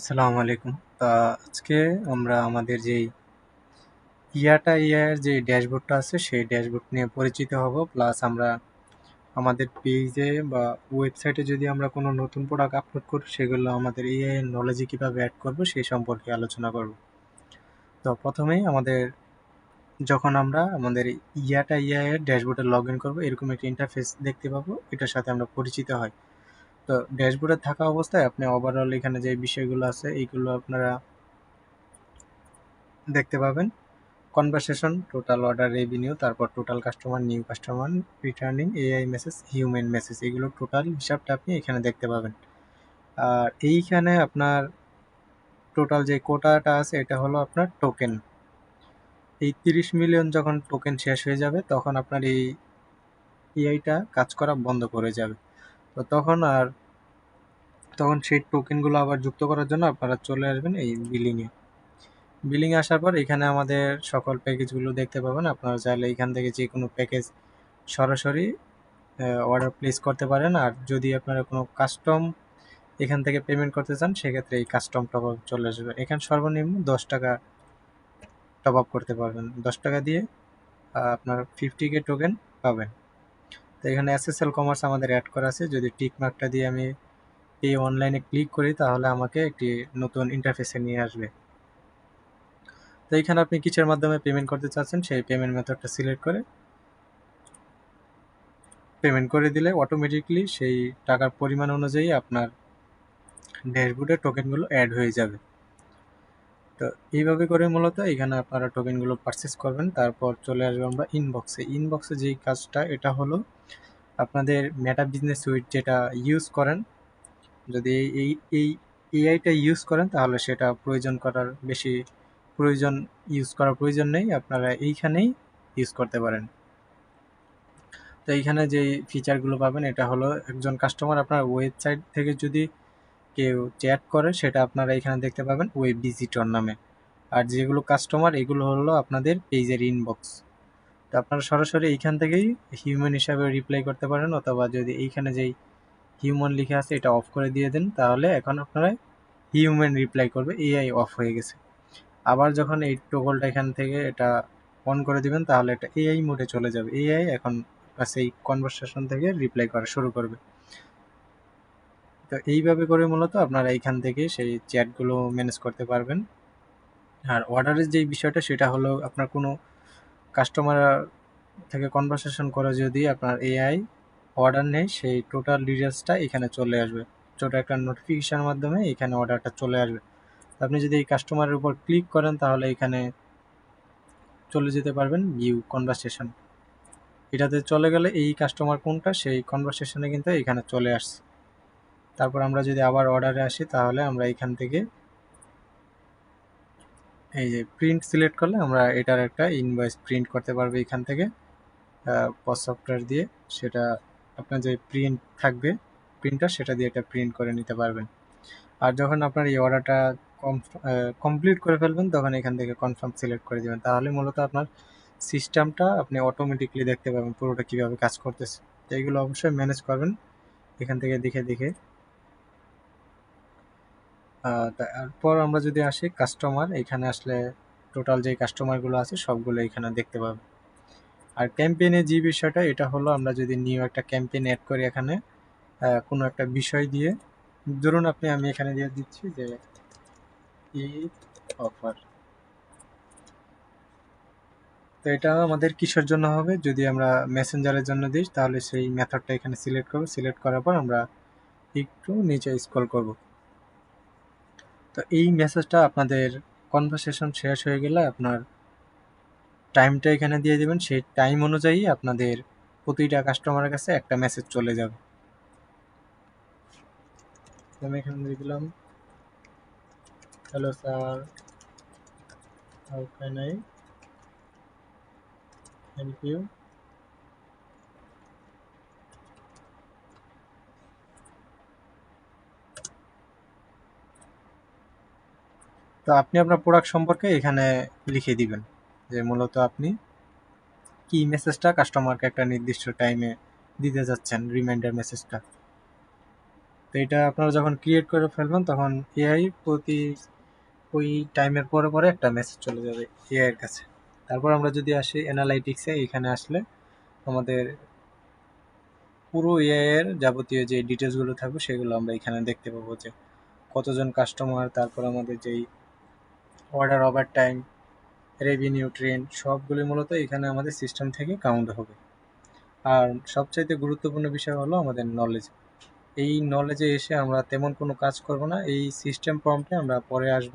আসসালামু আলাইকুম। আজকে আমরা আমাদের যেই ইয়াটা এর যে ড্যাশবোর্ডটা আছে সেই ড্যাশবোর্ড নিয়ে পরিচিত হব। প্লাস আমরা আমাদের পেজে বা ওয়েবসাইটে যদি আমরা কোনো নতুন প্রোডাক্ট আপলোড করি সেগুলো আমাদের এআই এর নলেজে কিভাবে অ্যাড করব সেই সম্পর্কে আলোচনা করব। তো প্রথমেই যখন আমরা আমাদের ইয়াটা এআই এর ড্যাশবোর্ডে লগ ইন করবো এরকম একটা ইন্টারফেস দেখতে পাবো, এটার সাথে আমরা পরিচিত হয়। তো ড্যাশবোর্ডে থাকা অবস্থায় আপনি ওভারঅল এখানে যে বিষয়গুলো আছে এইগুলো আপনারা দেখতে পাবেন। কনভারসেশন, টোটাল অর্ডার রেভিনিউ, তারপর total customer, new customer, returning, AI message, human message, এগুলো টোটাল হিসাবটা আপনি এখানে দেখতে পাবেন। আর এইখানে আপনার টোটাল যে কোটাটা আছে এটা হলো আপনার টোকেন। এই 30 মিলিয়ন যখন টোকেন শেষ হয়ে যাবে তখন আপনার এই এআইটা কাজ করা বন্ধ করে যাবে। তো তখন সেই টোকেনগুলো আবার যুক্ত করার জন্য আপনারা চলে আসবেন এই বিলিংয়ে। বিলিংয়ে আসার পর এখানে আমাদের সকল প্যাকেজগুলো দেখতে পাবেন। আপনারা চাইলে এখান থেকে যে কোনো প্যাকেজ সরাসরি অর্ডার প্লেস করতে পারেন। আর যদি আপনারা কোনো কাস্টম এখান থেকে পেমেন্ট করতে চান সেক্ষেত্রে এই কাস্টম টপ আপ চলে আসবে। এখানে সর্বনিম্ন 10 টাকা টপ আপ করতে পারবেন। 10 টাকা দিয়ে আপনার 50K টোকেন পাবেন। তো এখানে এসএসএল কমার্স আমাদের অ্যাড করা আছে। যদি টিক মার্কটা দিয়ে আমি এই অনলাইনে ক্লিক করি তাহলে আমাকে একটি নতুন ইন্টারফেসে নিয়ে আসবে। তো এখানে আপনি কিসের মাধ্যমে পেমেন্ট করতে চাচ্ছেন সেই পেমেন্ট মেথডটা সিলেক্ট করে পেমেন্ট করে দিলে অটোমেটিকলি সেই টাকার পরিমাণ অনুযায়ী আপনার ড্যাশবোর্ডে টোকেনগুলো অ্যাড হয়ে যাবে। তো এইভাবে করে মূলত এখানে আপনারা টোকেনগুলো পারচেস করবেন। তারপর চলে আসবো আমরা ইনবক্সে যেই কাজটা এটা হলো আপনাদের মেটা বিজনেস সুইট যেটা ইউজ করেন, যদি এই এই এআইটা ইউজ করেন তাহলে সেটা ইউজ করার প্রয়োজন নেই, আপনারা এইখানেই ইউজ করতে পারেন। তো এইখানে যেই ফিচারগুলো পাবেন এটা হলো একজন কাস্টমার আপনার ওয়েবসাইট থেকে যদি কেউ চ্যাট করে সেটা আপনারা এখানে দেখতে পাবেন ওয়েব ভিজিটর নামে। আর যেগুলো কাস্টমার এগুলো হলো আপনাদের পেজের ইনবক্স। তো আপনারা সরাসরি এইখান থেকেই হিউম্যান হিসাবে রিপ্লাই করতে পারেন, অথবা যদি এইখানে যেই হিউম্যান লিখে আছে এটা অফ করে দিয়ে দেন তাহলে এখন আপনারা হিউম্যান রিপ্লাই করবে, এআই অফ হয়ে গেছে। আবার যখন এই টগলটা এখান থেকে এটা অন করে দিবেন তাহলে এটা এআই মোডে চলে যাবে। এআই এখন সেই কনভারসেশন থেকে রিপ্লাই করা শুরু করবে। তো এইভাবে করে মূলত আপনারা এইখান থেকে সেই চ্যাটগুলো ম্যানেজ করতে পারবেন। আর অর্ডারের যেই বিষয়টা সেটা হলো আপনার কোনো কাস্টমার থেকে কনভারসেশন করে যদি আপনার এআই অর্ডার নেই সেই টোটাল ডিটেলসটা এখানে চলে আসবে। ছোটো একটা নোটিফিকেশানের মাধ্যমে এখানে অর্ডারটা চলে আসবে। আপনি যদি এই কাস্টমারের উপর ক্লিক করেন তাহলে এখানে চলে যেতে পারবেন ভিউ কনভারসেশন। এটাতে চলে গেলে এই কাস্টমার কোনটা সেই কনভারসেশনে কিন্তু এখানে চলে আসছে। তারপর আমরা যদি আবার অর্ডারে আসি তাহলে আমরা এখান থেকে এই যে প্রিন্ট সিলেক্ট করলে আমরা এটার একটা ইনভয়েস প্রিন্ট করতে পারবো এখান থেকে পজ সফটওয়্যার দিয়ে। সেটা আপনার যে প্রিন্ট থাকবে প্রিন্টার সেটা দিয়ে এটা প্রিন্ট করে নিতে পারবেন। আর যখন আপনার এই অর্ডারটা কমপ্লিট করে ফেলবেন তখন এখান থেকে কনফার্ম সিলেক্ট করে দেবেন, তাহলে মূলত আপনার সিস্টেমটা আপনি অটোমেটিকলি দেখতে পাবেন পুরোটা কীভাবে কাজ করতেছে। তো এইগুলো অবশ্যই ম্যানেজ করবেন এখান থেকে দেখে দেখে। তারপর আমরা যদি আসি কাস্টমার, এখানে আসলে টোটাল যে কাস্টমারগুলো আছে সবগুলো এখানে দেখতে পাবেন। আর ক্যাম্পেইনে যে বিষয়টা এটা হলো আমরা যদি নিউ একটা ক্যাম্পেইন অ্যাড করি এখানে কোনো একটা বিষয় দিয়ে, ধরুন আমি এখানে দিয়ে দিচ্ছি যে ঈদ অফার। তো এটা আমাদের কিসের জন্য হবে, যদি আমরা মেসেঞ্জারের জন্য দিই তাহলে সেই মেথডটা এখানে সিলেক্ট করব। সিলেক্ট করার পর আমরা একটু নিচে স্ক্রল করব। তো এই মেসেজটা আপনাদের কনভারসেশন শেষ হয়ে গেলে আপনার টাইমটা এখানে দিয়ে দেবেন, সেই টাইম অনুযায়ী আপনাদের প্রতিটা কাস্টমারের কাছে একটা মেসেজ চলে যাবে। আমি এখানে দিয়ে দিলাম hello sir, how can I help you. তো আপনি আপনার প্রোডাক্ট সম্পর্কে এখানে লিখে দিবেন যে মূলত আপনি কি মেসেজটা কাস্টমারকে একটা নির্দিষ্ট টাইমে দিতে যাচ্ছেন, রিমাইন্ডার মেসেজটা। তো এটা আপনারা যখন ক্রিয়েট করে ফেলবেন তখন এআই প্রতি ওই টাইমের পরে পরে একটা মেসেজ চলে যাবে এআই এর কাছে। তারপর আমরা যদি আসি অ্যানালাইটিক্সে, এখানে আসলে আমাদের পুরো এআই এর যাবতীয় যে ডিটেলসগুলো থাকবে সেগুলো আমরা এখানে দেখতে পাবো, যে কতজন কাস্টমার, তারপর আমাদের যেই order over time, revenue trend, সবগুলি মূলত এখানে আমাদের সিস্টেম থেকে কাউন্ট হবে। আর সবচাইতে গুরুত্বপূর্ণ বিষয় হলো আমাদের নলেজ। এই নলেজে এসে আমরা তেমন কোনো কাজ করব না, এই সিস্টেম প্রম্পটে আমরা পরে আসব।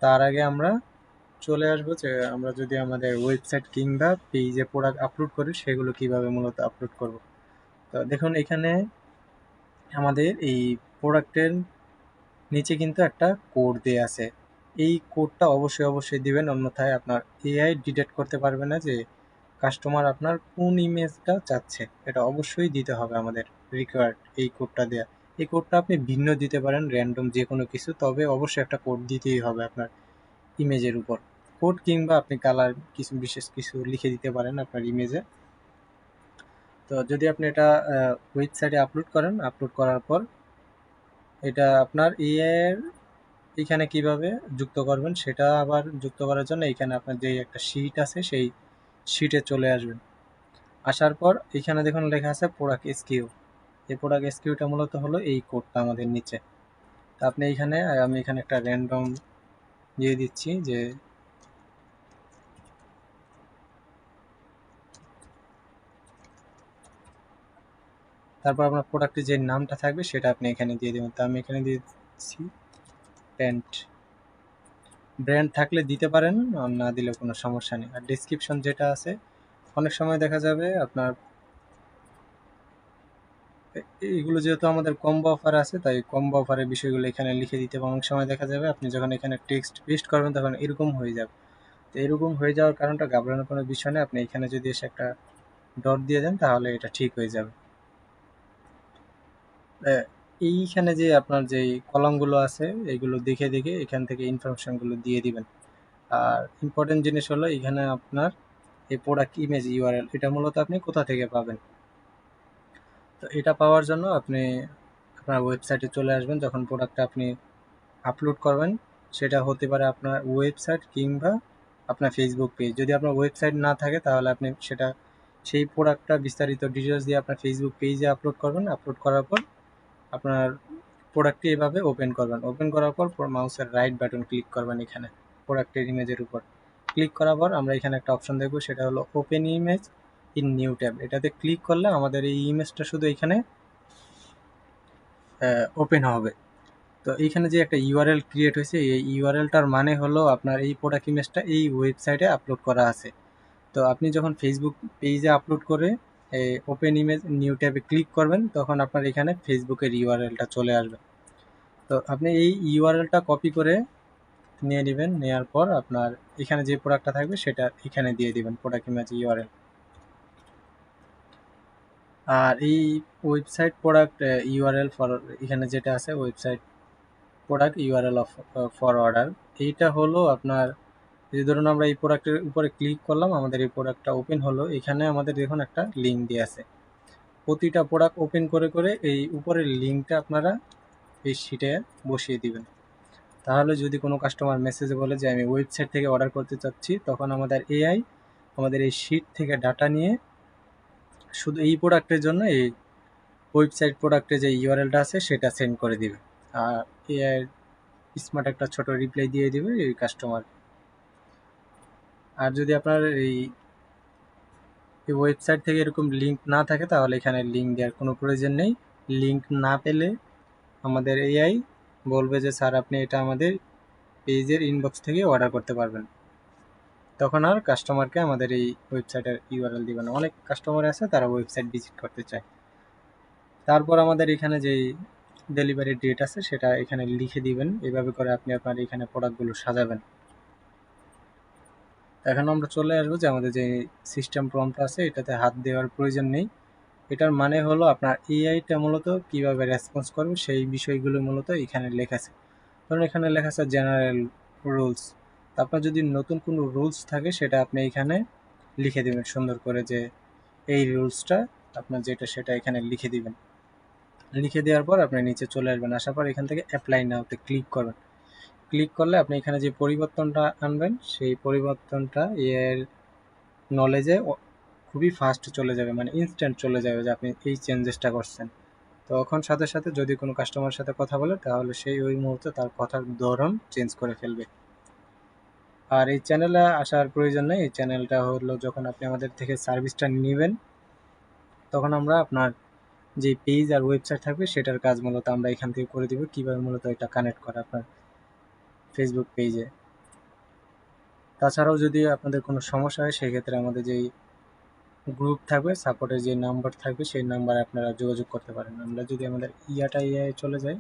তার আগে আমরা চলে আসবো যে আমরা যদি আমাদের ওয়েবসাইট কিংবা পেজে প্রোডাক্ট আপলোড করি সেগুলো কিভাবে মূলত আপলোড করব। তো দেখুন এখানে আমাদের এই প্রোডাক্টের নিচে কিন্তু একটা কোড দেয়া আছে। এই কোডটা অবশ্যই অবশ্যই দিবেন, অন্যথায় আপনার এআই ডিটেক্ট করতে পারবে না যে কাস্টমার আপনার কোন ইমেজটা চাচ্ছে। এটা অবশ্যই দিতে হবে আমাদের, রিকোয়ার্ড এই কোডটা দেয়া। এই কোডটা আপনি ভিন্ন দিতে পারেন, র্যান্ডম যে কোনো কিছু, তবে অবশ্যই একটা কোড দিতেই হবে আপনার ইমেজের উপর। কোড কিংবা আপনি কালার কিছু বিশেষ কিছু লিখে দিতে পারেন আপনার ইমেজে। তো যদি আপনি এটা ওয়েবসাইটে আপলোড করেন, আপলোড করার পর এটা আপনার এআই এর এখানে কিভাবে যুক্ত করবেন, সেটা আবার যুক্ত করার জন্য এখানে আপনার যে একটা শিট আছে সেই শিটে চলে আসবেন। আসার পর এখানে দেখুন লেখা আছে প্রোডাক্ট এসকিউ। এই প্রোডাক্ট এসকিউটা মূলত হলো এই কোডটা আমাদের নিচে। তো আপনি এখানে, আমি এখানে একটা র্যান্ডম দিয়ে দিচ্ছি যে তারপর আপনার প্রোডাক্টের যে নামটা থাকবে সেটা আপনি এখানে দিয়ে দেবেন। তো আমি এখানে দিয়ে দিচ্ছি প্যান্ট। ব্র্যান্ড থাকলে দিতে পারেন, আর না দিলেও কোনো সমস্যা নেই। আর ডেসক্রিপশন যেটা আছে, অনেক সময় দেখা যাবে আপনার এইগুলো যেহেতু আমাদের কম্বো অফার আছে, তাই কম্বো অফারের বিষয়গুলো এখানে লিখে দিতে হবে। অনেক সময় দেখা যাবে আপনি যখন এখানে টেক্সট পেস্ট করবেন তখন এরকম হয়ে যাবে। তো এরকম হয়ে যাওয়ার কারণটা ঘাবড়ানোর কোনো বিষয় নেই, আপনি এখানে যদি এসে একটা ডট দিয়ে দেন তাহলে এটা ঠিক হয়ে যাবে। এইখানে যে আপনার যেই কলামগুলো আছে এগুলো দেখে দেখে এখান থেকে ইনফরমেশনগুলো দিয়ে দিবেন। আর ইম্পর্টেন্ট জিনিস হলো এখানে আপনার এই প্রোডাক্ট ইমেজ ইউআরএল, এটা মূলত আপনি কোথা থেকে পাবেন। তো এটা পাওয়ার জন্য আপনি আপনার ওয়েবসাইটে চলে আসবেন। যখন প্রোডাক্টটা আপনি আপলোড করবেন সেটা হতে পারে আপনার ওয়েবসাইট কিংবা আপনার ফেসবুক পেজ। যদি আপনার ওয়েবসাইট না থাকে তাহলে আপনি সেটা সেই প্রোডাক্টটা বিস্তারিত ডিটেলস দিয়ে আপনার ফেসবুক পেজে আপলোড করবেন। আপলোড করার পর আপনার প্রোডাক্টটি এভাবে ওপেন করবেন। ওপেন করার পর মাউসের রাইট বাটন ক্লিক করবেন এখানে প্রোডাক্টের ইমেজের উপর। ক্লিক করার পর আমরা এখানে একটা অপশন দেখব, সেটা হলো open image in new tab. এটাতে ক্লিক করলে আমাদের এই ইমেজটা শুধু এখানে ওপেন হবে। তো এইখানে যে একটা ইউআরএল ক্রিয়েট হয়েছে, এই ইউআরএলটার মানে হলো আপনার এই প্রোডাক্ট ইমেজটা এই ওয়েবসাইটে আপলোড করা আছে। তো আপনি যখন ফেসবুক পেজে আপলোড করে ওপেন ইমেজ নিউ ট্যাবে ক্লিক করবেন তখন আপনার এখানে ফেসবুকের ইউআরএলটা চলে আসবে। তো আপনি এই ইউআরএলটা কপি করে নিয়ে নেবেন, নেওয়ার পর আপনার এখানে যে প্রোডাক্টটা থাকবে সেটা এখানে দিয়ে দিবেন, প্রোডাক্ট ইমেজ ইউআরএল। আর এই ওয়েবসাইট প্রোডাক্ট ইউআরএল ফর, এখানে যেটা আছে website product URL of for order, এইটা হলো আপনার, যদি ধরুন আমরা এই প্রোডাক্টের উপরে ক্লিক করলাম, আমাদের এই প্রোডাক্টটা ওপেন হলো, এখানে আমাদের দেখুন একটা লিঙ্ক দিয়ে আছে। প্রতিটা প্রোডাক্ট ওপেন করে করে এই উপরের লিঙ্কটা আপনারা এই শিটে বসিয়ে দিবেন। তাহলে যদি কোনো কাস্টমার মেসেজে বলে যে আমি ওয়েবসাইট থেকে অর্ডার করতে চাচ্ছি, তখন আমাদের এআই আমাদের এই শিট থেকে ডাটা নিয়ে শুধু এই প্রোডাক্টের জন্য এই ওয়েবসাইট প্রোডাক্টে যে ইউআরএলটা আছে সেটা সেন্ড করে দিবে। আর এআই স্মার্ট একটা ছোট রিপ্লাই দিয়ে দিবে এই কাস্টমার। আর যদি আপনার এই ওয়েবসাইট থেকে এরকম লিঙ্ক না থাকে তাহলে এখানে লিঙ্ক দেওয়ার কোনো প্রয়োজন নেই। লিঙ্ক না পেলে আমাদের এআই বলবে যে স্যার আপনি এটা আমাদের পেজের ইনবক্স থেকে অর্ডার করতে পারবেন। তখন আর কাস্টমারকে আমাদের এই ওয়েবসাইটের ইউআরএল দিবে না। অনেক কাস্টমার আছে তারা ওয়েবসাইট ভিজিট করতে চায়। তারপর আমাদের এখানে যে ডেলিভারি ডেট আছে সেটা এখানে লিখে দিবেন। এভাবে করে আপনি আপনার এখানে প্রোডাক্টগুলো সাজাবেন। এখন আমরা চলে আসবো যে আমাদের যে সিস্টেম প্রম্পট আছে এটাতে হাত দেওয়ার প্রয়োজন নেই। এটার মানে হলো আপনার এআইটা মূলত কিভাবে রেসপন্স করবে সেই বিষয়গুলো মূলত এখানে লেখা আছে। ধরুন এখানে লেখা আছে জেনারেল রুলস। আপনার যদি নতুন কোনো রুলস থাকে সেটা আপনি এখানে লিখে দেবেন সুন্দর করে, যে এই রুলসটা আপনার যেটা সেটা এখানে লিখে দিবেন। লিখে দেওয়ার পর আপনি নিচে চলে আসবেন, আসার পর এখান থেকে অ্যাপ্লাই নাওতে ক্লিক করবেন। ক্লিক করলে আপনি এখানে যে পরিবর্তনটা আনবেন সেই পরিবর্তনটা এর নলেজে খুবই ফাস্ট চলে যাবে, মানে ইনস্ট্যান্ট চলে যাবে যে আপনি এই চেঞ্জেসটা করছেন। তখন সাথে সাথে যদি কোনো কাস্টমারের সাথে কথা বলে তাহলে সেই ওই মুহূর্তে তার কথার ধরন চেঞ্জ করে ফেলবে। আর এই চ্যানেলে আসার প্রয়োজন নেই, এই চ্যানেলটা হলো যখন আপনি আমাদের থেকে সার্ভিসটা নেবেন তখন আমরা আপনার যে পেজ আর ওয়েবসাইট থাকবে সেটার কাজ মূলত আমরা এখান থেকে করে দিব, কীভাবে মূলত এটা কানেক্ট করা আপনার ফেসবুক পেজে। তাছাড়াও যদি আপনাদের কোনো সমস্যা হয় সেক্ষেত্রে আমাদের যেই গ্রুপ থাকবে, সাপোর্টের যে নাম্বার থাকবে সেই নাম্বারে আপনারা যোগাযোগ করতে পারেন। আমরা যদি আমাদের ইয়াটা ইয়ে চলে যাই,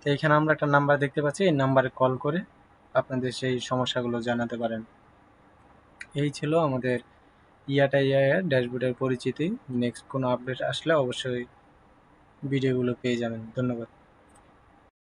তো এখানে আমরা একটা নাম্বার দেখতে পাচ্ছি, এই নাম্বারে কল করে আপনাদের সেই সমস্যাগুলো জানাতে পারেন। এই ছিল আমাদের ইয়াটা ইয়ে ড্যাশবোর্ডের পরিচিতি। নেক্সট কোনো আপডেট আসলে অবশ্যই ভিডিওগুলো পেয়ে যাবেন। ধন্যবাদ।